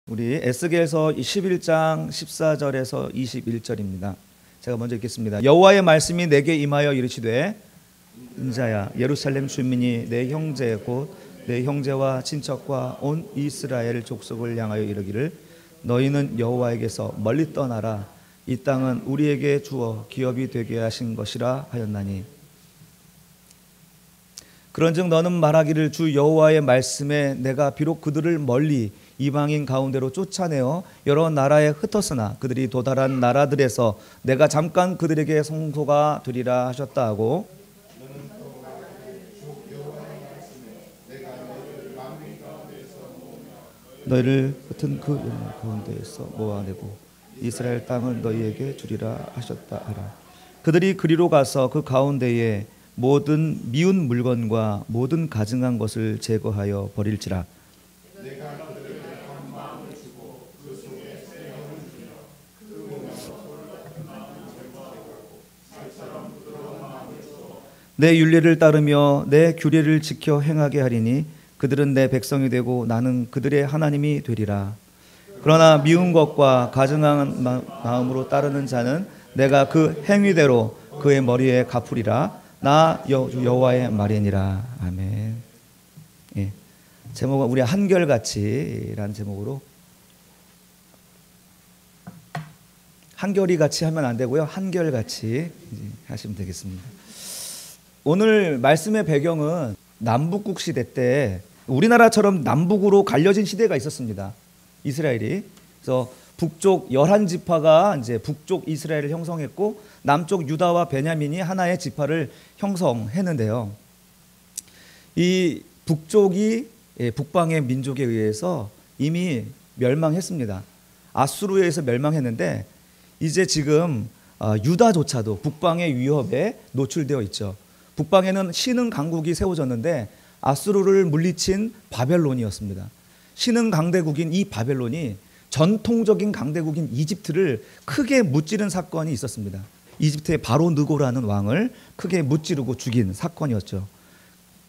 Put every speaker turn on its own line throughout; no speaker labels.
우리 에스겔서 11장 14절에서 21절입니다. 제가 먼저 읽겠습니다. 여호와의 말씀이 내게 임하여 이르시되 인자야, 예루살렘 주민이 내 형제 곧 내 형제와 친척과 온 이스라엘 족속을 향하여 이르기를 너희는 여호와에게서 멀리 떠나라. 이 땅은 우리에게 주어 기업이 되게 하신 것이라 하였나니 그런즉 너는 말하기를 주 여호와의 말씀에 내가 비록 그들을 멀리 이방인 가운데로 쫓아내어 여러 나라에 흩었으나 그들이 도달한 나라들에서 내가 잠깐 그들에게 성소가 되리라 하셨다 하고 너희를 흩은 그 가운데에서 모아내고 이스라엘 땅을 너희에게 주리라 하셨다 하라. 그들이 그리로 가서 그 가운데에 모든 미운 물건과 모든 가증한 것을 제거하여 버릴지라. 내 윤례를 따르며 내 규례를 지켜 행하게 하리니 그들은 내 백성이 되고 나는 그들의 하나님이 되리라. 그러나 미운 것과 가증한 마음으로 따르는 자는 내가 그 행위대로 그의 머리에 갚으리라. 나 여호와의 말이니라. 아멘. 예. 제목은 우리 한결같이라는 제목으로, 한결이 같이 하면 안 되고요, 한결같이 하시면 되겠습니다. 오늘 말씀의 배경은 남북국 시대 때 우리나라처럼 남북으로 갈려진 시대가 있었습니다. 이스라엘이. 그래서 북쪽 11지파가 이제 북쪽 이스라엘을 형성했고 남쪽 유다와 베냐민이 하나의 지파를 형성했는데요. 이 북쪽이 북방의 민족에 의해서 이미 멸망했습니다. 아수르에 의해서 멸망했는데 이제 지금 유다조차도 북방의 위협에 노출되어 있죠. 북방에는 신흥 강국이 세워졌는데 아수르를 물리친 바벨론이었습니다. 신흥 강대국인 이 바벨론이 전통적인 강대국인 이집트를 크게 무찌른 사건이 있었습니다. 이집트의 바로 느고라는 왕을 크게 무찌르고 죽인 사건이었죠.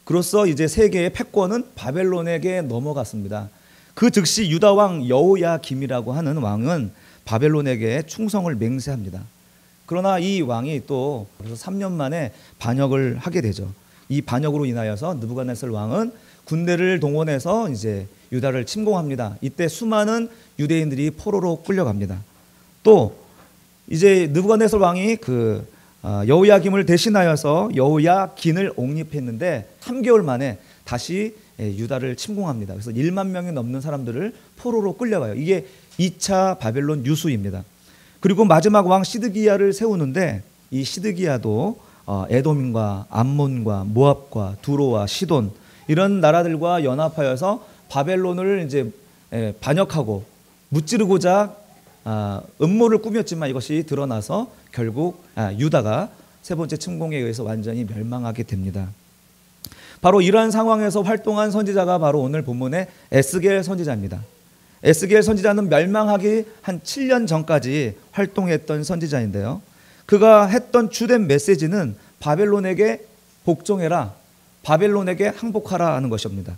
그로써 이제 세계의 패권은 바벨론에게 넘어갔습니다. 그 즉시 유다 왕 여호야김이라고 하는 왕은 바벨론에게 충성을 맹세합니다. 그러나 이 왕이 또 3년 만에 반역을 하게 되죠. 이 반역으로 인하여서 느부갓네살 왕은 군대를 동원해서 이제 유다를 침공합니다. 이때 수많은 유대인들이 포로로 끌려갑니다. 또 이제 느부갓네살 왕이 그 여호야김을 대신하여서 여호야긴을 옹립했는데 3개월 만에 다시 유다를 침공합니다. 그래서 1만 명이 넘는 사람들을 포로로 끌려가요. 이게 2차 바벨론 유수입니다. 그리고 마지막 왕 시드기야를 세우는데 이 시드기야도 에돔과 암몬과 모압과 두로와 시돈 이런 나라들과 연합하여서 바벨론을 이제 반역하고 무찌르고자 음모를 꾸몄지만 이것이 드러나서 결국 유다가 세 번째 침공에 의해서 완전히 멸망하게 됩니다. 바로 이러한 상황에서 활동한 선지자가 바로 오늘 본문의 에스겔 선지자입니다. 에스겔 선지자는 멸망하기 한 7년 전까지 활동했던 선지자인데요. 그가 했던 주된 메시지는 바벨론에게 복종해라, 바벨론에게 항복하라 하는 것입니다.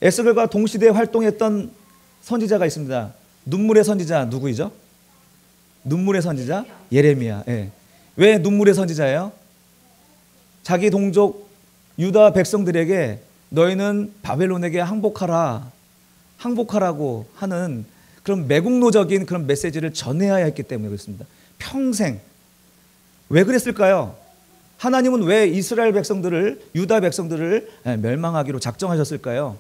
에스겔과 동시대에 활동했던 선지자가 있습니다. 눈물의 선지자 누구이죠? 눈물의 선지자 예레미야. 예. 왜 눈물의 선지자예요? 자기 동족 유다 백성들에게 너희는 바벨론에게 항복하라고 하는 그런 매국노적인 그런 메시지를 전해야 했기 때문에 그렇습니다. 평생. 왜 그랬을까요? 하나님은 왜 이스라엘 백성들을, 유다 백성들을 멸망하기로 작정하셨을까요?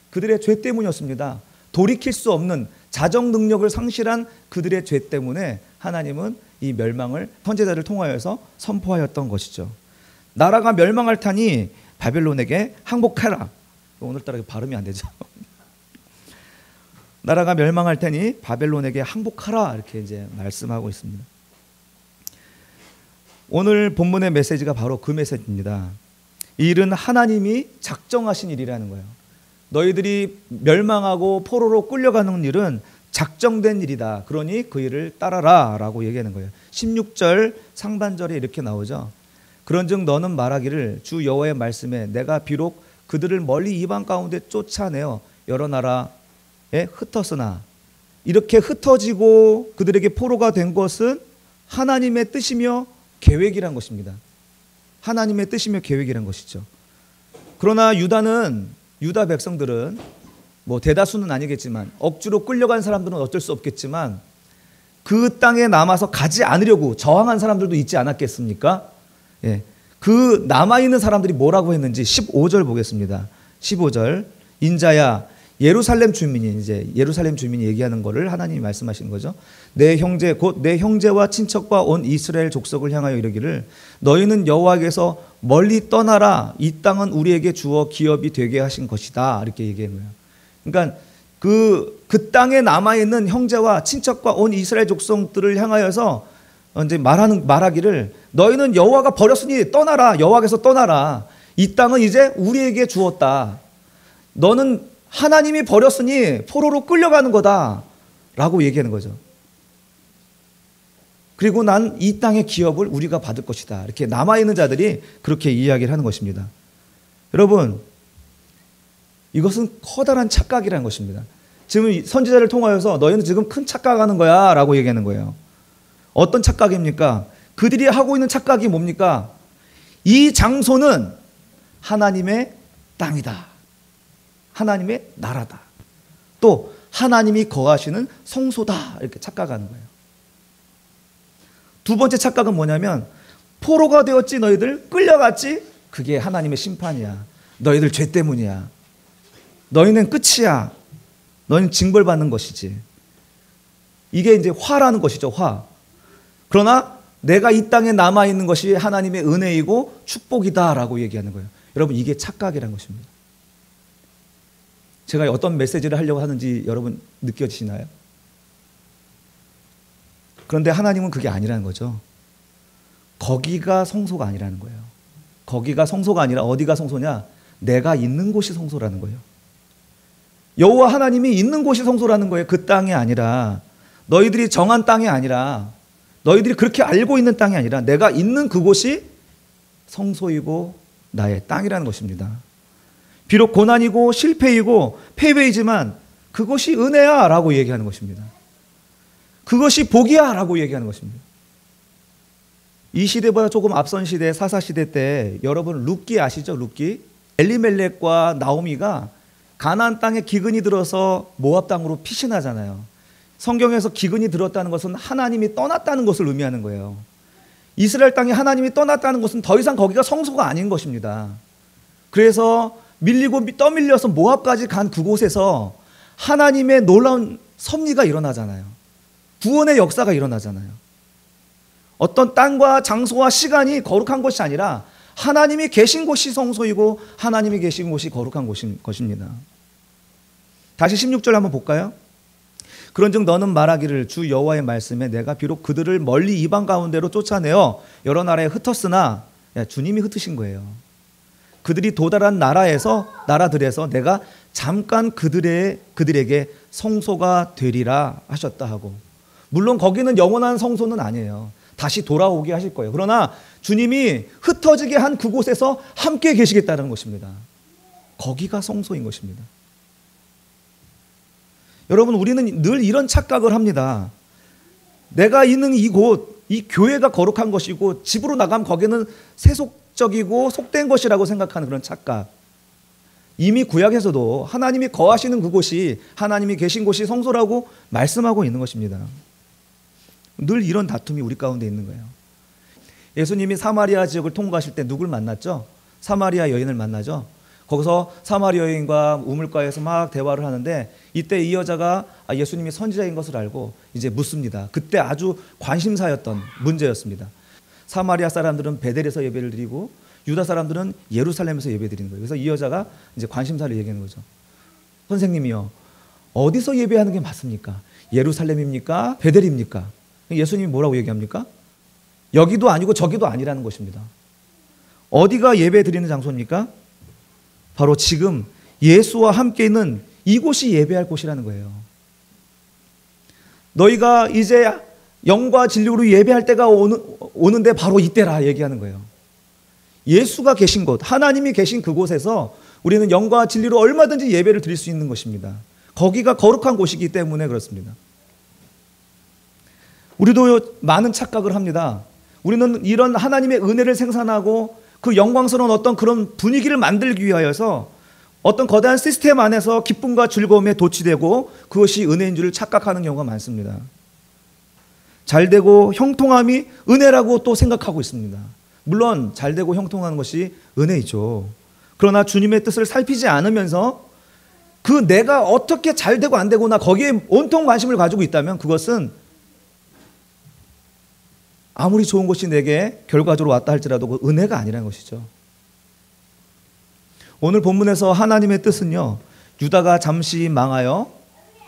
그들의 죄 때문이었습니다. 돌이킬 수 없는 자정 능력을 상실한 그들의 죄 때문에 하나님은 이 멸망을 선지자를 통하여서 선포하였던 것이죠. 나라가 멸망할 테니 바벨론에게 항복해라. 오늘따라 발음이 안 되죠. 나라가 멸망할 테니 바벨론에게 항복하라 이렇게 이제 말씀하고 있습니다. 오늘 본문의 메시지가 바로 그 메시지입니다. 이 일은 하나님이 작정하신 일이라는 거예요. 너희들이 멸망하고 포로로 끌려가는 일은 작정된 일이다. 그러니 그 일을 따라라 라고 얘기하는 거예요. 16절 상반절에 이렇게 나오죠. 그런즉 너는 말하기를 주 여호와의 말씀에 내가 비록 그들을 멀리 이방 가운데 쫓아내어 여러 나라에 흩었으나, 이렇게 흩어지고 그들에게 포로가 된 것은 하나님의 뜻이며 계획이란 것입니다. 하나님의 뜻이며 계획이란 것이죠. 그러나 유다 백성들은 뭐 대다수는 아니겠지만 억지로 끌려간 사람들은 어쩔 수 없겠지만 그 땅에 남아서 가지 않으려고 저항한 사람들도 있지 않았겠습니까? 예. 그 남아있는 사람들이 뭐라고 했는지 15절 보겠습니다. 15절. 인자야, 예루살렘 주민이, 이제 예루살렘 주민이 얘기하는 거를 하나님이 말씀하시는 거죠. 내 형제 곧 내 형제와 친척과 온 이스라엘 족속을 향하여 이르기를 너희는 여호와께서 멀리 떠나라. 이 땅은 우리에게 주어 기업이 되게 하신 것이다. 이렇게 얘기하는 거예요. 그러니까 그 땅에 남아있는 형제와 친척과 온 이스라엘 족속들을 향하여서 이제 말하기를 너희는 여호와가 버렸으니 떠나라. 여호와께서 떠나라. 이 땅은 이제 우리에게 주었다. 너는 하나님이 버렸으니 포로로 끌려가는 거다 라고 얘기하는 거죠. 그리고 난 이 땅의 기업을 우리가 받을 것이다. 이렇게 남아있는 자들이 그렇게 이야기를 하는 것입니다. 여러분, 이것은 커다란 착각이라는 것입니다. 지금 선지자를 통하여서 너희는 지금 큰 착각하는 거야 라고 얘기하는 거예요. 어떤 착각입니까? 그들이 하고 있는 착각이 뭡니까? 이 장소는 하나님의 땅이다. 하나님의 나라다. 또 하나님이 거하시는 성소다. 이렇게 착각하는 거예요. 두 번째 착각은 뭐냐면 포로가 되었지 너희들, 끌려갔지, 그게 하나님의 심판이야. 너희들 죄 때문이야. 너희는 끝이야. 너희는 징벌받는 것이지. 이게 이제 화라는 것이죠. 화. 그러나 내가 이 땅에 남아있는 것이 하나님의 은혜이고 축복이다라고 얘기하는 거예요. 여러분, 이게 착각이라는 것입니다. 제가 어떤 메시지를 하려고 하는지 여러분 느껴지시나요? 그런데 하나님은 그게 아니라는 거죠. 거기가 성소가 아니라는 거예요. 거기가 성소가 아니라 어디가 성소냐? 내가 있는 곳이 성소라는 거예요. 여호와 하나님이 있는 곳이 성소라는 거예요. 그 땅이 아니라, 너희들이 정한 땅이 아니라, 너희들이 그렇게 알고 있는 땅이 아니라 내가 있는 그곳이 성소이고 나의 땅이라는 것입니다. 비록 고난이고 실패이고 패배이지만 그것이 은혜야 라고 얘기하는 것입니다. 그것이 복이야 라고 얘기하는 것입니다. 이 시대보다 조금 앞선 시대, 사사시대 때 여러분 룻기 아시죠? 룻기? 엘리멜렉과 나오미가 가나안 땅에 기근이 들어서 모압 땅으로 피신하잖아요. 성경에서 기근이 들었다는 것은 하나님이 떠났다는 것을 의미하는 거예요. 이스라엘 땅에 하나님이 떠났다는 것은 더 이상 거기가 성소가 아닌 것입니다. 그래서 밀리고 떠밀려서 모압까지 간 그곳에서 하나님의 놀라운 섭리가 일어나잖아요. 구원의 역사가 일어나잖아요. 어떤 땅과 장소와 시간이 거룩한 것이 아니라 하나님이 계신 곳이 성소이고 하나님이 계신 곳이 거룩한 것입니다. 다시 16절 한번 볼까요? 그런즉 너는 말하기를 주 여호와의 말씀에 내가 비록 그들을 멀리 이방 가운데로 쫓아내어 여러 나라에 흩었으나, 주님이 흩으신 거예요. 그들이 도달한 나라들에서 내가 잠깐 그들에게 성소가 되리라 하셨다 하고, 물론 거기는 영원한 성소는 아니에요. 다시 돌아오게 하실 거예요. 그러나 주님이 흩어지게 한 그곳에서 함께 계시겠다는 것입니다. 거기가 성소인 것입니다. 여러분, 우리는 늘 이런 착각을 합니다. 내가 있는 이곳, 이 교회가 거룩한 것이고 집으로 나가면 거기는 세속적이고 속된 것이라고 생각하는 그런 착각. 이미 구약에서도 하나님이 거하시는 그곳이, 하나님이 계신 곳이 성소라고 말씀하고 있는 것입니다. 늘 이런 다툼이 우리 가운데 있는 거예요. 예수님이 사마리아 지역을 통과하실 때 누굴 만났죠? 사마리아 여인을 만나죠. 거기서 사마리아 여인과 우물가에서 막 대화를 하는데 이때 이 여자가 예수님이 선지자인 것을 알고 이제 묻습니다. 그때 아주 관심사였던 문제였습니다. 사마리아 사람들은 베델에서 예배를 드리고 유다 사람들은 예루살렘에서 예배 드리는 거예요. 그래서 이 여자가 이제 관심사를 얘기하는 거죠. 선생님이요, 어디서 예배하는 게 맞습니까? 예루살렘입니까? 베델입니까? 예수님이 뭐라고 얘기합니까? 여기도 아니고 저기도 아니라는 것입니다. 어디가 예배 드리는 장소입니까? 바로 지금 예수와 함께 있는 이곳이 예배할 곳이라는 거예요. 너희가 이제 영과 진리로 예배할 때가 오는데 바로 이때라 얘기하는 거예요. 예수가 계신 곳, 하나님이 계신 그곳에서 우리는 영과 진리로 얼마든지 예배를 드릴 수 있는 것입니다. 거기가 거룩한 곳이기 때문에 그렇습니다. 우리도 많은 착각을 합니다. 우리는 이런 하나님의 은혜를 생산하고 그 영광스러운 어떤 그런 분위기를 만들기 위하여서 어떤 거대한 시스템 안에서 기쁨과 즐거움에 도취되고 그것이 은혜인 줄 착각하는 경우가 많습니다. 잘되고 형통함이 은혜라고 또 생각하고 있습니다. 물론 잘되고 형통하는 것이 은혜이죠. 그러나 주님의 뜻을 살피지 않으면서 그 내가 어떻게 잘되고 안 되고나 거기에 온통 관심을 가지고 있다면 그것은 아무리 좋은 것이 내게 결과적으로 왔다 할지라도 그 은혜가 아니라는 것이죠. 오늘 본문에서 하나님의 뜻은요, 유다가 잠시 망하여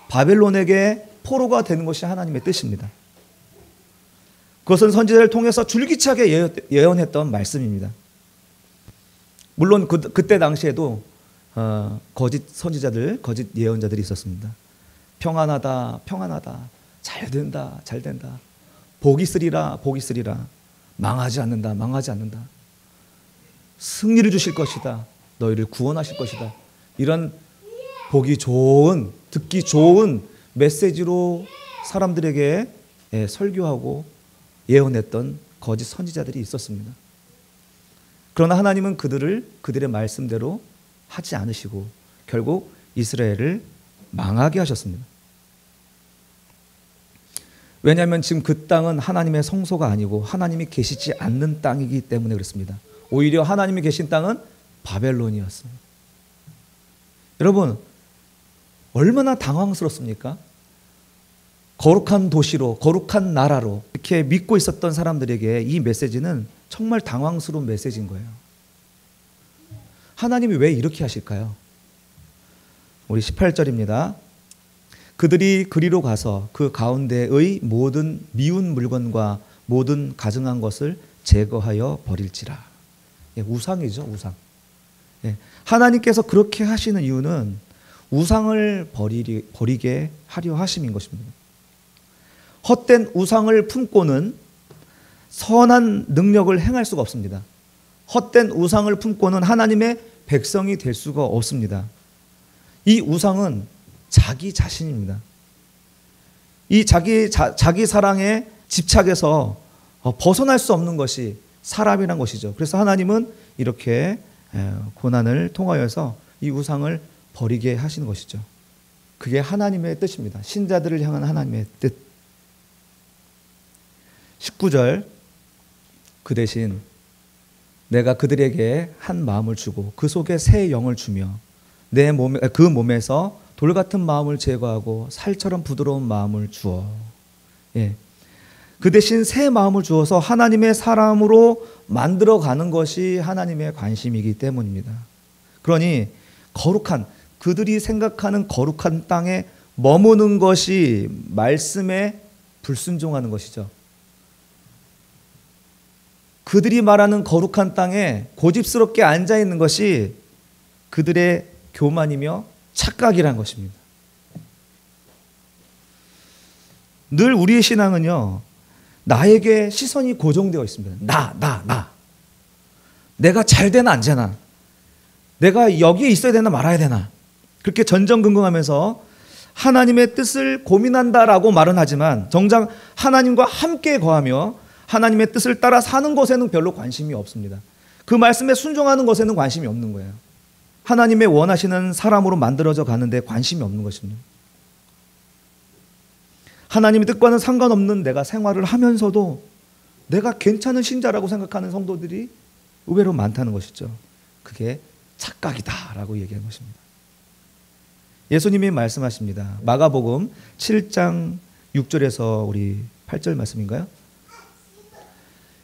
바벨론에게 포로가 되는 것이 하나님의 뜻입니다. 그것은 선지자를 통해서 줄기차게 예언했던 말씀입니다. 물론 그때 당시에도 거짓 선지자들, 거짓 예언자들이 있었습니다. 평안하다, 평안하다, 잘된다, 잘된다, 복이 있으리라, 복이 있으리라, 망하지 않는다, 망하지 않는다, 승리를 주실 것이다, 너희를 구원하실 것이다. 이런 보기 좋은, 듣기 좋은 메시지로 사람들에게 설교하고 예언했던 거짓 선지자들이 있었습니다. 그러나 하나님은 그들의 말씀대로 하지 않으시고 결국 이스라엘을 망하게 하셨습니다. 왜냐하면 지금 그 땅은 하나님의 성소가 아니고 하나님이 계시지 않는 땅이기 때문에 그렇습니다. 오히려 하나님이 계신 땅은 바벨론이었습니다. 여러분, 얼마나 당황스럽습니까? 거룩한 도시로, 거룩한 나라로 이렇게 믿고 있었던 사람들에게 이 메시지는 정말 당황스러운 메시지인 거예요. 하나님이 왜 이렇게 하실까요? 우리 18절입니다. 그들이 그리로 가서 그 가운데의 모든 미운 물건과 모든 가증한 것을 제거하여 버릴지라. 우상이죠, 우상. 하나님께서 그렇게 하시는 이유는 우상을 버리게 하려 하심인 것입니다. 헛된 우상을 품고는 선한 능력을 행할 수가 없습니다. 헛된 우상을 품고는 하나님의 백성이 될 수가 없습니다. 이 우상은 자기 자신입니다. 이 자기 사랑에 집착해서 벗어날 수 없는 것이 사람이란 것이죠. 그래서 하나님은 이렇게 고난을 통하여서 이 우상을 버리게 하시는 것이죠. 그게 하나님의 뜻입니다. 신자들을 향한 하나님의 뜻. 19절, 그 대신 내가 그들에게 한 마음을 주고 그 속에 새 영을 주며 그 몸에서 돌 같은 마음을 제거하고 살처럼 부드러운 마음을 주어. 그 대신 새 마음을 주어서 하나님의 사람으로 만들어가는 것이 하나님의 관심이기 때문입니다. 그러니 거룩한, 그들이 생각하는 거룩한 땅에 머무는 것이 말씀에 불순종하는 것이죠. 그들이 말하는 거룩한 땅에 고집스럽게 앉아있는 것이 그들의 교만이며 착각이란 것입니다. 늘 우리의 신앙은요, 나에게 시선이 고정되어 있습니다. 나. 내가 잘 되나 안 되나? 내가 여기에 있어야 되나 말아야 되나? 그렇게 전전긍긍하면서 하나님의 뜻을 고민한다라고 말은 하지만 정작 하나님과 함께 거하며 하나님의 뜻을 따라 사는 것에는 별로 관심이 없습니다. 그 말씀에 순종하는 것에는 관심이 없는 거예요. 하나님의 원하시는 사람으로 만들어져 가는데 관심이 없는 것입니다. 하나님의 뜻과는 상관없는 내가 생활을 하면서도 내가 괜찮은 신자라고 생각하는 성도들이 의외로 많다는 것이죠. 그게 착각이다라고 얘기하는 것입니다. 예수님이 말씀하십니다. 마가복음 7장 6절에서 우리 8절 말씀인가요?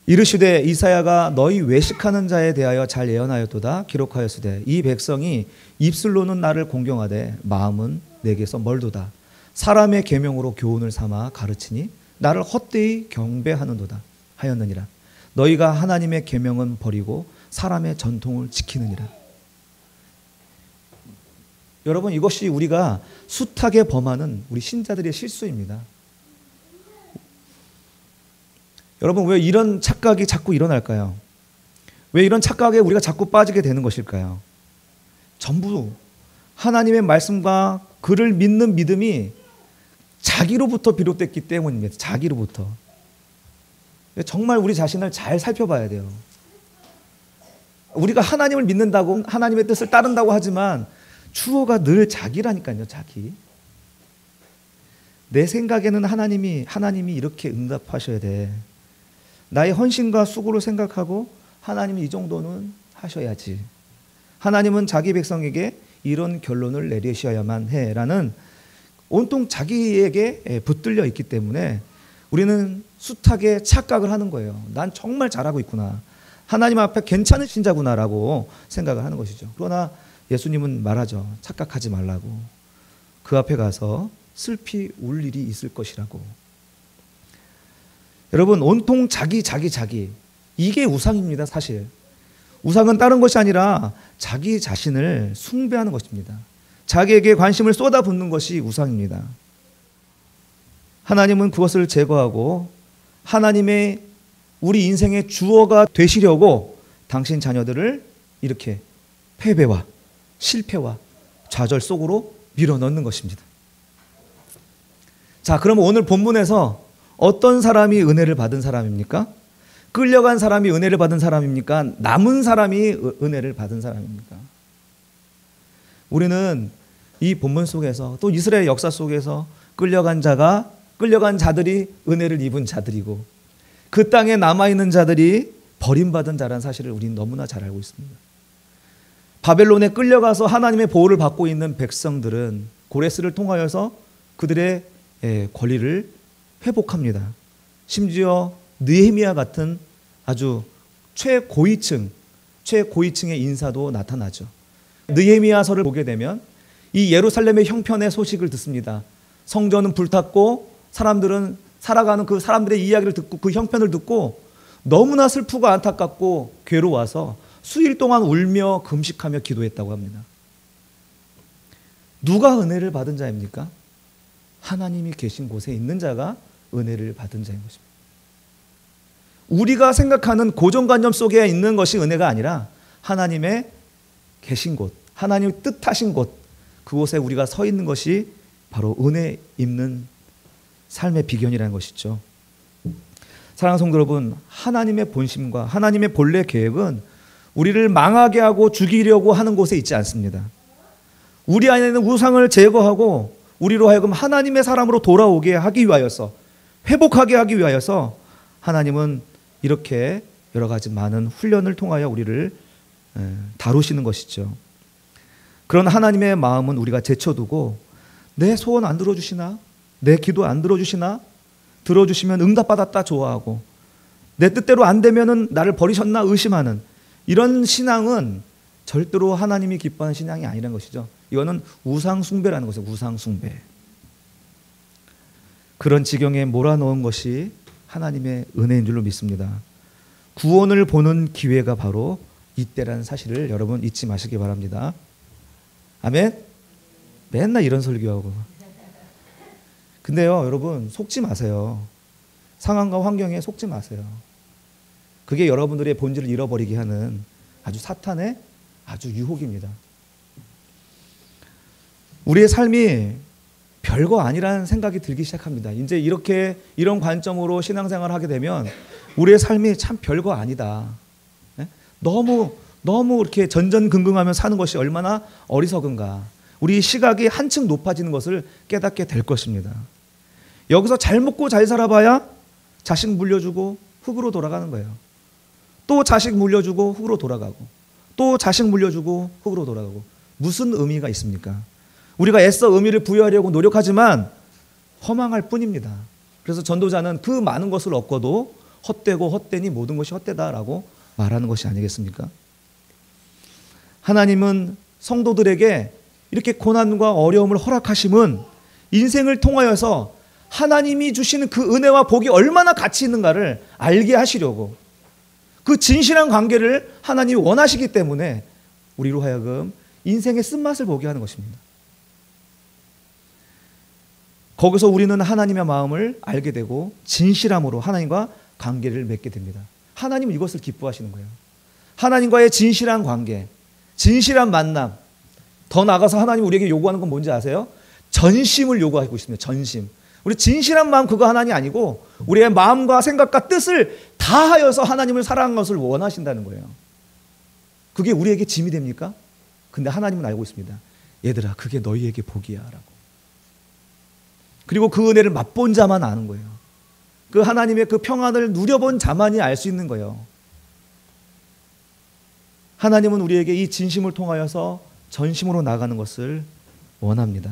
이르시되 이사야가 너희 외식하는 자에 대하여 잘 예언하였도다. 기록하였으되 이 백성이 입술로는 나를 공경하되 마음은 내게서 멀도다. 사람의 계명으로 교훈을 삼아 가르치니 나를 헛되이 경배하는도다 하였느니라. 너희가 하나님의 계명은 버리고 사람의 전통을 지키느니라. 여러분, 이것이 우리가 숱하게 범하는 우리 신자들의 실수입니다. 여러분, 왜 이런 착각이 자꾸 일어날까요? 왜 이런 착각에 우리가 자꾸 빠지게 되는 것일까요? 전부 하나님의 말씀과 그를 믿는 믿음이 자기로부터 비롯됐기 때문입니다. 자기로부터. 정말 우리 자신을 잘 살펴봐야 돼요. 우리가 하나님을 믿는다고, 하나님의 뜻을 따른다고 하지만 주어가 늘 자기라니까요. 자기. 내 생각에는 하나님이 이렇게 응답하셔야 돼. 나의 헌신과 수고를 생각하고 하나님이 이 정도는 하셔야지. 하나님은 자기 백성에게 이런 결론을 내리셔야만 해라는 온통 자기에게 붙들려 있기 때문에 우리는 숱하게 착각을 하는 거예요. 난 정말 잘하고 있구나. 하나님 앞에 괜찮은 신자구나라고 생각을 하는 것이죠. 그러나 예수님은 말하죠. 착각하지 말라고. 그 앞에 가서 슬피 울 일이 있을 것이라고. 여러분, 온통 자기. 이게 우상입니다, 사실. 우상은 다른 것이 아니라 자기 자신을 숭배하는 것입니다. 자기에게 관심을 쏟아붓는 것이 우상입니다. 하나님은 그것을 제거하고 하나님의 우리 인생의 주어가 되시려고 당신 자녀들을 이렇게 패배와 실패와 좌절 속으로 밀어넣는 것입니다. 자, 그러면 오늘 본문에서 어떤 사람이 은혜를 받은 사람입니까? 끌려간 사람이 은혜를 받은 사람입니까? 남은 사람이 은혜를 받은 사람입니까? 우리는 이 본문 속에서 또 이스라엘 역사 속에서 끌려간 자들이 은혜를 입은 자들이고 그 땅에 남아있는 자들이 버림받은 자라는 사실을 우리는 너무나 잘 알고 있습니다. 바벨론에 끌려가서 하나님의 보호를 받고 있는 백성들은 고레스를 통하여서 그들의 권리를 회복합니다. 심지어 느헤미야 같은 아주 최고위층의 인사도 나타나죠. 느헤미야서를 보게 되면 이 예루살렘의 형편의 소식을 듣습니다. 성전은 불탔고 사람들은 살아가는 그 사람들의 이야기를 듣고 그 형편을 듣고 너무나 슬프고 안타깝고 괴로워서 수일 동안 울며 금식하며 기도했다고 합니다. 누가 은혜를 받은 자입니까? 하나님이 계신 곳에 있는 자가 은혜를 받은 자인 것입니다. 우리가 생각하는 고정관념 속에 있는 것이 은혜가 아니라 하나님의 계신 곳, 하나님의 뜻하신 곳, 그곳에 우리가 서 있는 것이 바로 은혜 입는 삶의 비견이라는 것이죠. 사랑하는 성도 여러분, 하나님의 본심과 하나님의 본래 계획은 우리를 망하게 하고 죽이려고 하는 곳에 있지 않습니다. 우리 안에 있는 우상을 제거하고 우리로 하여금 하나님의 사람으로 돌아오게 하기 위하여서, 회복하게 하기 위하여서 하나님은 이렇게 여러 가지 많은 훈련을 통하여 우리를 다루시는 것이죠. 그런 하나님의 마음은 우리가 제쳐두고 내 소원 안 들어주시나? 내 기도 안 들어주시나? 들어주시면 응답받았다 좋아하고 내 뜻대로 안 되면은 나를 버리셨나 의심하는 이런 신앙은 절대로 하나님이 기뻐하는 신앙이 아니라는 것이죠. 이거는 우상숭배라는 것이죠. 우상숭배. 그런 지경에 몰아넣은 것이 하나님의 은혜인 줄로 믿습니다. 구원을 보는 기회가 바로 이때라는 사실을 여러분 잊지 마시기 바랍니다. 아멘? 맨날 이런 설교하고. 근데요, 여러분 속지 마세요. 상황과 환경에 속지 마세요. 그게 여러분들의 본질을 잃어버리게 하는 아주 사탄의 아주 유혹입니다. 우리의 삶이 별거 아니라는 생각이 들기 시작합니다. 이제 이런 관점으로 신앙생활을 하게 되면 우리의 삶이 참 별거 아니다. 너무 이렇게 전전긍긍하며 사는 것이 얼마나 어리석은가. 우리 시각이 한층 높아지는 것을 깨닫게 될 것입니다. 여기서 잘 먹고 잘 살아봐야 자식 물려주고 흙으로 돌아가는 거예요. 또 자식 물려주고 흙으로 돌아가고 또 자식 물려주고 흙으로 돌아가고 무슨 의미가 있습니까? 우리가 애써 의미를 부여하려고 노력하지만 허망할 뿐입니다. 그래서 전도자는 그 많은 것을 얻고도 헛되고 헛되니 모든 것이 헛되다라고 말하는 것이 아니겠습니까? 하나님은 성도들에게 이렇게 고난과 어려움을 허락하심은 인생을 통하여서 하나님이 주시는 그 은혜와 복이 얼마나 가치 있는가를 알게 하시려고, 그 진실한 관계를 하나님이 원하시기 때문에 우리로 하여금 인생의 쓴맛을 보게 하는 것입니다. 거기서 우리는 하나님의 마음을 알게 되고 진실함으로 하나님과 관계를 맺게 됩니다. 하나님은 이것을 기뻐하시는 거예요. 하나님과의 진실한 관계, 진실한 만남. 더 나아가서 하나님 우리에게 요구하는 건 뭔지 아세요? 전심을 요구하고 있습니다. 전심. 우리 진실한 마음 그거 하나님 아니고 우리의 마음과 생각과 뜻을 다하여서 하나님을 사랑하는 것을 원하신다는 거예요. 그게 우리에게 짐이 됩니까? 근데 하나님은 알고 있습니다. 얘들아, 그게 너희에게 복이야 라고. 그리고 그 은혜를 맛본 자만 아는 거예요. 그 하나님의 그 평안을 누려본 자만이 알 수 있는 거예요. 하나님은 우리에게 이 진심을 통하여서 전심으로 나가는 것을 원합니다.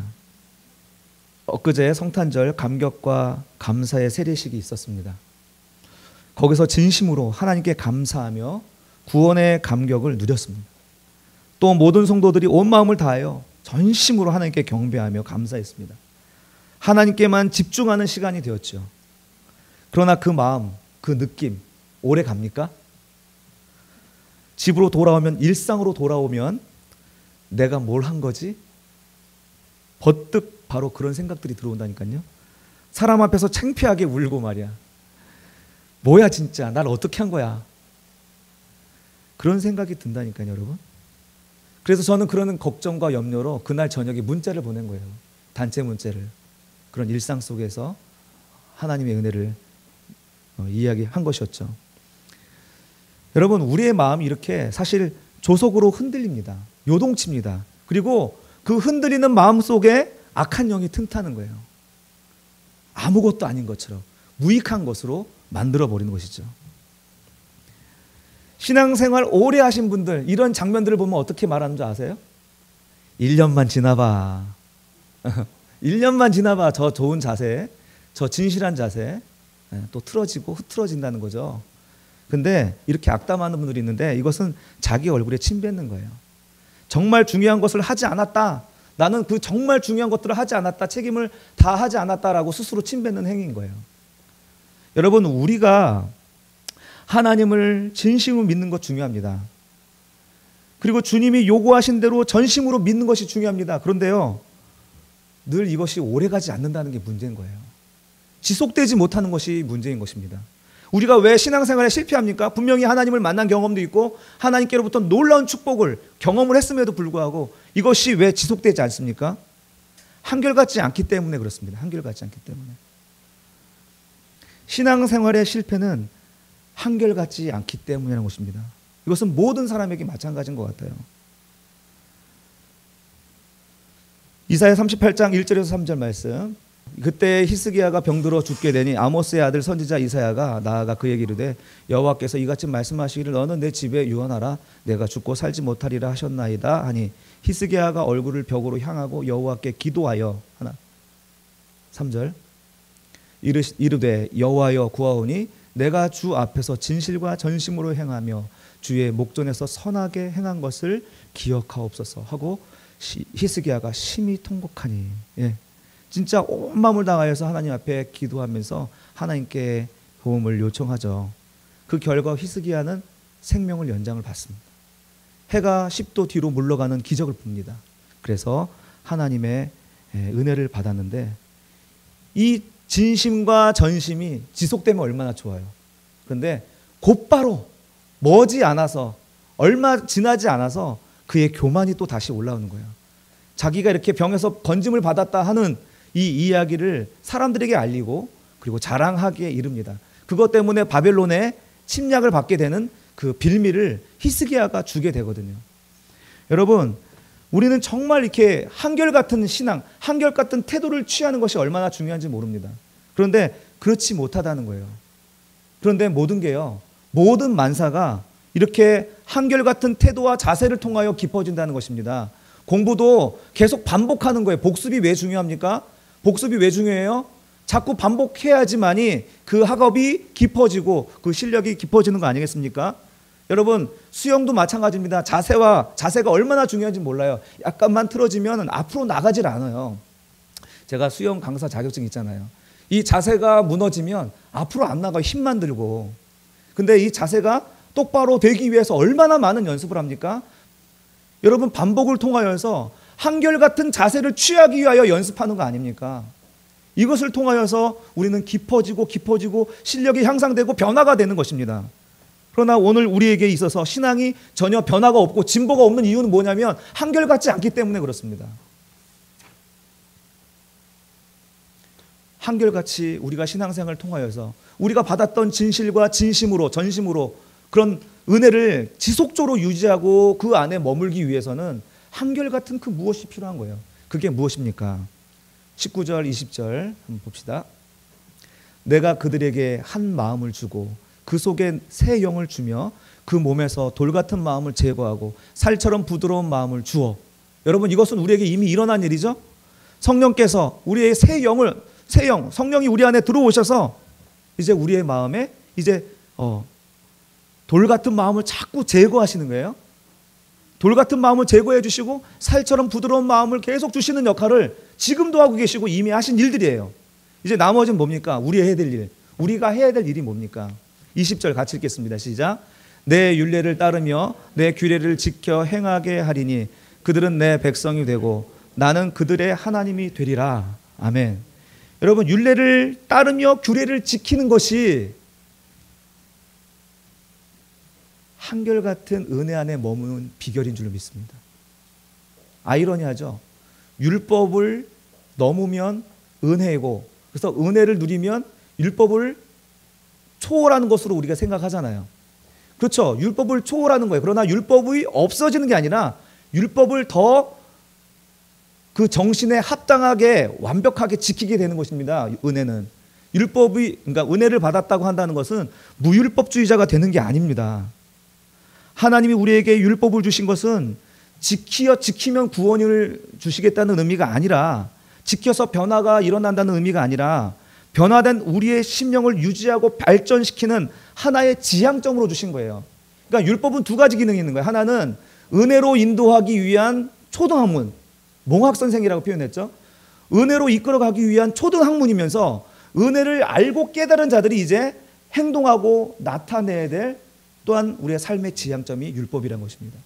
엊그제 성탄절 감격과 감사의 세례식이 있었습니다. 거기서 진심으로 하나님께 감사하며 구원의 감격을 누렸습니다. 또 모든 성도들이 온 마음을 다하여 전심으로 하나님께 경배하며 감사했습니다. 하나님께만 집중하는 시간이 되었죠. 그러나 그 마음, 그 느낌 오래 갑니까? 집으로 돌아오면, 일상으로 돌아오면 내가 뭘 한 거지? 버뜩 바로 그런 생각들이 들어온다니까요. 사람 앞에서 창피하게 울고 말이야. 뭐야 진짜, 날 어떻게 한 거야? 그런 생각이 든다니까요, 여러분. 그래서 저는 그런 걱정과 염려로 그날 저녁에 문자를 보낸 거예요. 단체 문자를. 그런 일상 속에서 하나님의 은혜를 이야기한 것이었죠. 여러분, 우리의 마음이 이렇게 사실 조속으로 흔들립니다. 요동칩니다. 그리고 그 흔들리는 마음 속에 악한 영이 틈타는 거예요. 아무것도 아닌 것처럼 무익한 것으로 만들어버리는 것이죠. 신앙생활 오래 하신 분들 이런 장면들을 보면 어떻게 말하는 줄 아세요? 1년만 지나봐. 1년만 지나봐. 저 좋은 자세, 저 진실한 자세 또 틀어지고 흐트러진다는 거죠. 근데 이렇게 악담하는 분들이 있는데 이것은 자기 얼굴에 침 뱉는 거예요. 정말 중요한 것을 하지 않았다. 나는 그 정말 중요한 것들을 하지 않았다. 책임을 다 하지 않았다라고 스스로 침 뱉는 행위인 거예요. 여러분, 우리가 하나님을 진심으로 믿는 것 중요합니다. 그리고 주님이 요구하신 대로 전심으로 믿는 것이 중요합니다. 그런데요, 늘 이것이 오래가지 않는다는 게 문제인 거예요. 지속되지 못하는 것이 문제인 것입니다. 우리가 왜 신앙생활에 실패합니까? 분명히 하나님을 만난 경험도 있고 하나님께로부터 놀라운 축복을 경험을 했음에도 불구하고 이것이 왜 지속되지 않습니까? 한결같지 않기 때문에 그렇습니다. 한결같지 않기 때문에. 신앙생활의 실패는 한결같지 않기 때문이라는 것입니다. 이것은 모든 사람에게 마찬가지인 것 같아요. 이사야 38장 1절에서 3절 말씀. 그때 히스기야가 병들어 죽게 되니 아모스의 아들 선지자 이사야가 나아가 그에게 이르되 여호와께서 이같이 말씀하시기를 너는 내 집에 유언하라 내가 죽고 살지 못하리라 하셨나이다 하니 히스기야가 얼굴을 벽으로 향하고 여호와께 기도하여 하나 3절 이르되 여호와여 구하오니 내가 주 앞에서 진실과 전심으로 행하며 주의 목전에서 선하게 행한 것을 기억하옵소서 하고 히스기야가 심히 통곡하니 진짜 온 마음을 다하여서 하나님 앞에 기도하면서 하나님께 도움을 요청하죠. 그 결과 히스기야는 생명을 연장을 받습니다. 해가 10도 뒤로 물러가는 기적을 봅니다. 그래서 하나님의 은혜를 받았는데 이 진심과 전심이 지속되면 얼마나 좋아요. 그런데 곧바로 머지않아서 얼마 지나지 않아서 그의 교만이 또 다시 올라오는 거예요. 자기가 이렇게 병에서 건짐을 받았다 하는 이 이야기를 사람들에게 알리고 그리고 자랑하기에 이릅니다. 그것 때문에 바벨론에 침략을 받게 되는 그 빌미를 히스기야가 주게 되거든요. 여러분, 우리는 정말 이렇게 한결같은 신앙, 한결같은 태도를 취하는 것이 얼마나 중요한지 모릅니다. 그런데 그렇지 못하다는 거예요. 그런데 모든 게요, 모든 만사가 이렇게 한결같은 태도와 자세를 통하여 깊어진다는 것입니다. 공부도 계속 반복하는 거예요. 복습이 왜 중요합니까? 복습이 왜 중요해요? 자꾸 반복해야지만이 그 학업이 깊어지고 그 실력이 깊어지는 거 아니겠습니까? 여러분, 수영도 마찬가지입니다. 자세가 얼마나 중요한지 몰라요. 약간만 틀어지면 앞으로 나가질 않아요. 제가 수영 강사 자격증 있잖아요. 이 자세가 무너지면 앞으로 안 나가요. 힘만 들고. 근데 이 자세가 똑바로 되기 위해서 얼마나 많은 연습을 합니까? 여러분, 반복을 통하여서 한결같은 자세를 취하기 위하여 연습하는 거 아닙니까? 이것을 통하여서 우리는 깊어지고 실력이 향상되고 변화가 되는 것입니다. 그러나 오늘 우리에게 있어서 신앙이 전혀 변화가 없고 진보가 없는 이유는 뭐냐면 한결같지 않기 때문에 그렇습니다. 한결같이 우리가 신앙생활을 통하여서 우리가 받았던 진실과 진심으로 전심으로 그런 은혜를 지속적으로 유지하고 그 안에 머물기 위해서는 한결같은 그 무엇이 필요한 거예요. 그게 무엇입니까? 19절 20절 한번 봅시다. 내가 그들에게 한 마음을 주고 그 속에 새 영을 주며 그 몸에서 돌 같은 마음을 제거하고 살처럼 부드러운 마음을 주어. 여러분, 이것은 우리에게 이미 일어난 일이죠. 성령께서 우리의 새 영, 성령이 우리 안에 들어오셔서 이제 우리의 마음에 이제 돌 같은 마음을 자꾸 제거하시는 거예요. 돌 같은 마음을 제거해 주시고 살처럼 부드러운 마음을 계속 주시는 역할을 지금도 하고 계시고 이미 하신 일들이에요. 이제 나머지는 뭡니까? 우리가 해야 될 일. 우리가 해야 될 일이 뭡니까? 20절 같이 읽겠습니다. 시작. 내 율례를 따르며 내 규례를 지켜 행하게 하리니 그들은 내 백성이 되고 나는 그들의 하나님이 되리라. 아멘. 여러분, 율례를 따르며 규례를 지키는 것이 한결같은 은혜 안에 머무는 비결인 줄로 믿습니다. 아이러니하죠. 율법을 넘으면 은혜이고, 그래서 은혜를 누리면 율법을 초월하는 것으로 우리가 생각하잖아요. 그렇죠. 율법을 초월하는 거예요. 그러나 율법이 없어지는 게 아니라 율법을 더 그 정신에 합당하게 완벽하게 지키게 되는 것입니다. 은혜는. 그러니까 은혜를 받았다고 한다는 것은 무율법주의자가 되는 게 아닙니다. 하나님이 우리에게 율법을 주신 것은 지키면 구원을 주시겠다는 의미가 아니라, 지켜서 변화가 일어난다는 의미가 아니라 변화된 우리의 심령을 유지하고 발전시키는 하나의 지향점으로 주신 거예요. 그러니까 율법은 두 가지 기능이 있는 거예요. 하나는 은혜로 인도하기 위한 초등학문, 몽학선생이라고 표현했죠. 은혜로 이끌어가기 위한 초등학문이면서 은혜를 알고 깨달은 자들이 이제 행동하고 나타내야 될 또한 우리의 삶의 지향점이 율법이라는 것입니다.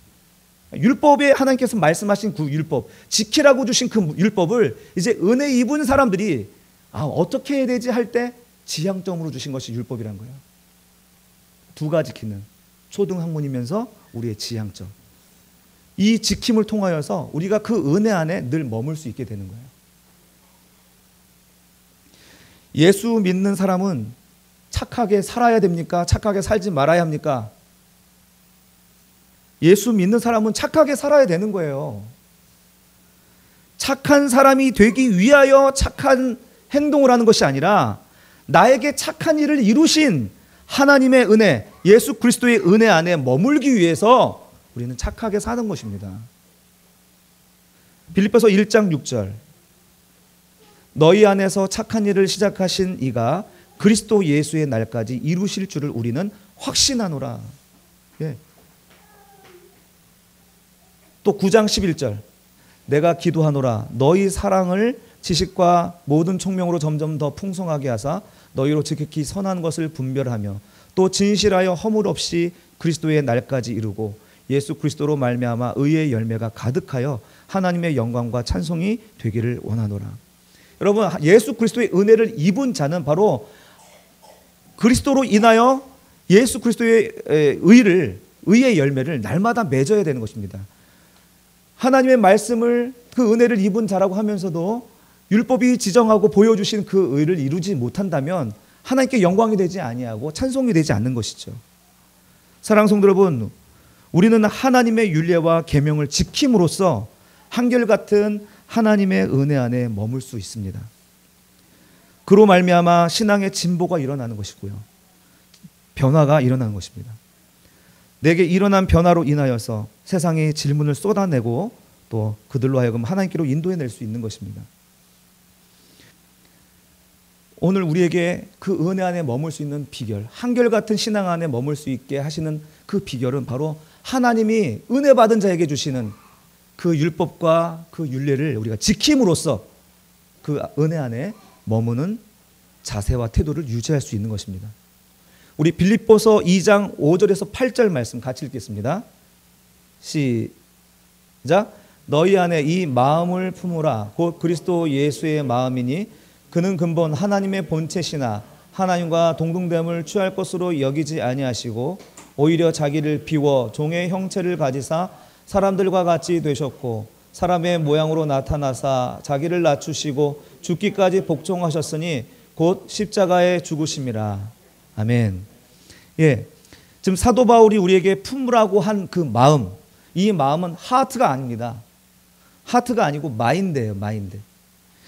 율법에 하나님께서 말씀하신 그 율법, 지키라고 주신 그 율법을 이제 은혜 입은 사람들이 어떻게 해야 되지 할 때 지향점으로 주신 것이 율법이라는 거예요. 두 가지 기능, 초등학문이면서 우리의 지향점. 이 지킴을 통하여서 우리가 그 은혜 안에 늘 머물 수 있게 되는 거예요. 예수 믿는 사람은 착하게 살아야 됩니까? 착하게 살지 말아야 합니까? 예수 믿는 사람은 착하게 살아야 되는 거예요. 착한 사람이 되기 위하여 착한 행동을 하는 것이 아니라 나에게 착한 일을 이루신 하나님의 은혜, 예수 그리스도의 은혜 안에 머물기 위해서 우리는 착하게 사는 것입니다. 빌립보서 1장 6절. 너희 안에서 착한 일을 시작하신 이가 그리스도 예수의 날까지 이루실 줄을 우리는 확신하노라. 예. 또 9장 11절. 내가 기도하노라. 너희 사랑을 지식과 모든 총명으로 점점 더 풍성하게 하사 너희로 지극히 선한 것을 분별하며 또 진실하여 허물 없이 그리스도의 날까지 이루고 예수 그리스도로 말미암아 의의 열매가 가득하여 하나님의 영광과 찬송이 되기를 원하노라. 여러분, 예수 그리스도의 은혜를 입은 자는 바로 그리스도로 인하여 예수 그리스도의 의의 열매를 날마다 맺어야 되는 것입니다. 하나님의 말씀을, 그 은혜를 입은 자라고 하면서도 율법이 지정하고 보여주신 그 의를 이루지 못한다면 하나님께 영광이 되지 아니하고 찬송이 되지 않는 것이죠. 사랑하는 성도 여러분, 우리는 하나님의 율례와 계명을 지킴으로써 한결같은 하나님의 은혜 안에 머물 수 있습니다. 그로 말미암아 신앙의 진보가 일어나는 것이고요. 변화가 일어나는 것입니다. 내게 일어난 변화로 인하여서 세상에 질문을 쏟아내고 또 그들로 하여금 하나님께로 인도해낼 수 있는 것입니다. 오늘 우리에게 그 은혜 안에 머물 수 있는 비결, 한결같은 신앙 안에 머물 수 있게 하시는 그 비결은 바로 하나님이 은혜 받은 자에게 주시는 그 율법과 그 율례를 우리가 지킴으로써 그 은혜 안에 머무는 자세와 태도를 유지할 수 있는 것입니다. 우리 빌립보서 2장 5절에서 8절 말씀 같이 읽겠습니다. 시작. 너희 안에 이 마음을 품으라. 곧 그리스도 예수의 마음이니 그는 근본 하나님의 본체시나 하나님과 동등됨을 취할 것으로 여기지 아니하시고 오히려 자기를 비워 종의 형체를 가지사 사람들과 같이 되셨고 사람의 모양으로 나타나사 자기를 낮추시고 죽기까지 복종하셨으니 곧 십자가에 죽으심이라. 아멘. 예, 지금 사도 바울이 우리에게 품으라고 한 그 마음, 이 마음은 하트가 아닙니다. 하트가 아니고 마인드예요. 마인드.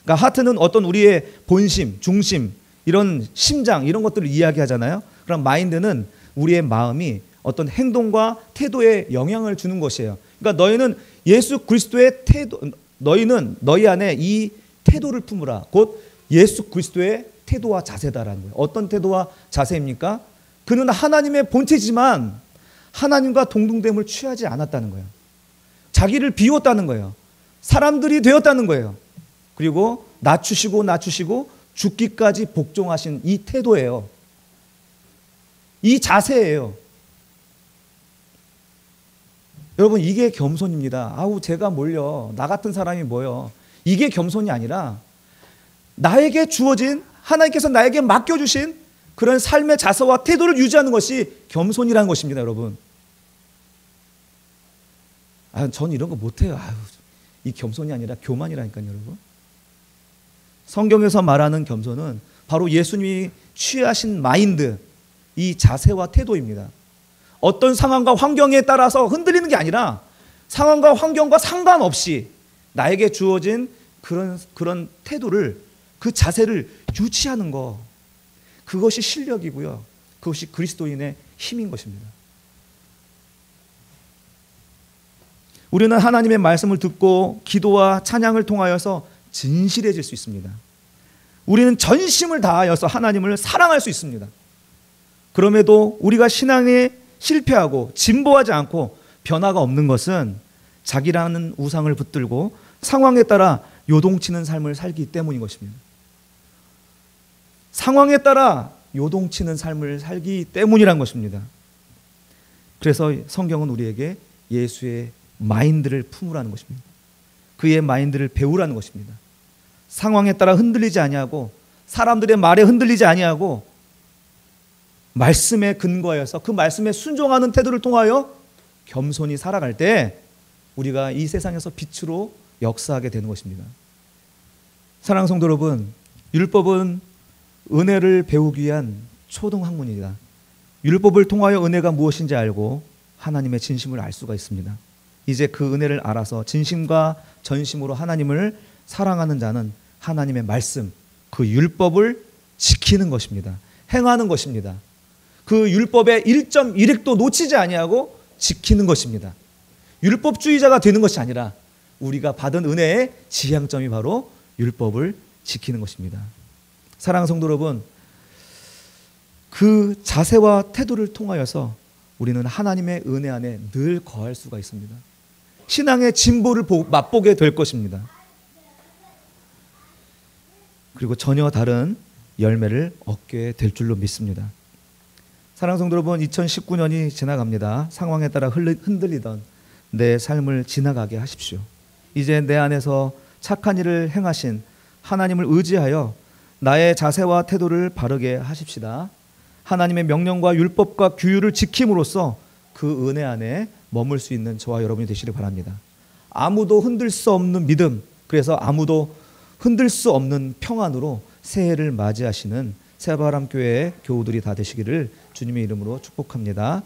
그러니까 하트는 어떤 우리의 본심, 중심, 이런 심장 이런 것들을 이야기하잖아요. 그럼 마인드는 우리의 마음이 어떤 행동과 태도에 영향을 주는 것이에요. 그러니까 너희는 예수 그리스도의 태도, 너희는 너희 안에 이 태도를 품으라. 곧 예수 그리스도의 태도와 자세다라는 거예요. 어떤 태도와 자세입니까? 그는 하나님의 본체지만 하나님과 동등됨을 취하지 않았다는 거예요. 자기를 비웠다는 거예요. 사람들이 되었다는 거예요. 그리고 낮추시고 죽기까지 복종하신 이 태도예요. 이 자세예요. 여러분, 이게 겸손입니다. 아우, 제가 뭘요? 나 같은 사람이 뭐요? 이게 겸손이 아니라 나에게 주어진, 하나님께서 나에게 맡겨주신 그런 삶의 자세와 태도를 유지하는 것이 겸손이라는 것입니다, 여러분. 전 이런 거 못해요. 이 겸손이 아니라 교만이라니까요, 여러분. 성경에서 말하는 겸손은 바로 예수님이 취하신 마인드, 이 자세와 태도입니다. 어떤 상황과 환경에 따라서 흔들리는 게 아니라 상황과 환경과 상관없이 나에게 주어진 그런 태도를, 그 자세를 유지하는 거, 그것이 실력이고요. 그것이 그리스도인의 힘인 것입니다. 우리는 하나님의 말씀을 듣고 기도와 찬양을 통하여서 진실해질 수 있습니다. 우리는 전심을 다하여서 하나님을 사랑할 수 있습니다. 그럼에도 우리가 신앙에 실패하고 진보하지 않고 변화가 없는 것은 자기라는 우상을 붙들고 상황에 따라 요동치는 삶을 살기 때문인 것입니다. 상황에 따라 요동치는 삶을 살기 때문이란 것입니다. 그래서 성경은 우리에게 예수의 마인드를 품으라는 것입니다. 그의 마인드를 배우라는 것입니다. 상황에 따라 흔들리지 아니하고 사람들의 말에 흔들리지 아니하고 말씀에 근거하여서 그 말씀에 순종하는 태도를 통하여 겸손히 살아갈 때 우리가 이 세상에서 빛으로 역사하게 되는 것입니다. 사랑하는 성도 여러분, 율법은 은혜를 배우기 위한 초등학문이다. 율법을 통하여 은혜가 무엇인지 알고 하나님의 진심을 알 수가 있습니다. 이제 그 은혜를 알아서 진심과 전심으로 하나님을 사랑하는 자는 하나님의 말씀, 그 율법을 지키는 것입니다. 행하는 것입니다. 그 율법의 1.1획도 놓치지 아니하고 지키는 것입니다. 율법주의자가 되는 것이 아니라 우리가 받은 은혜의 지향점이 바로 율법을 지키는 것입니다. 사랑하는 성도 여러분, 그 자세와 태도를 통하여서 우리는 하나님의 은혜 안에 늘 거할 수가 있습니다. 신앙의 진보를 맛보게 될 것입니다. 그리고 전혀 다른 열매를 얻게 될 줄로 믿습니다. 사랑하는 성도 여러분, 2019년이 지나갑니다. 상황에 따라 흔들리던 내 삶을 지나가게 하십시오. 이제 내 안에서 착한 일을 행하신 하나님을 의지하여 나의 자세와 태도를 바르게 하십시다. 하나님의 명령과 율법과 규율을 지킴으로써 그 은혜 안에 머물 수 있는 저와 여러분이 되시길 바랍니다. 아무도 흔들 수 없는 믿음, 그래서 아무도 흔들 수 없는 평안으로 새해를 맞이하시는 새바람교회의 교우들이 다 되시기를 주님의 이름으로 축복합니다.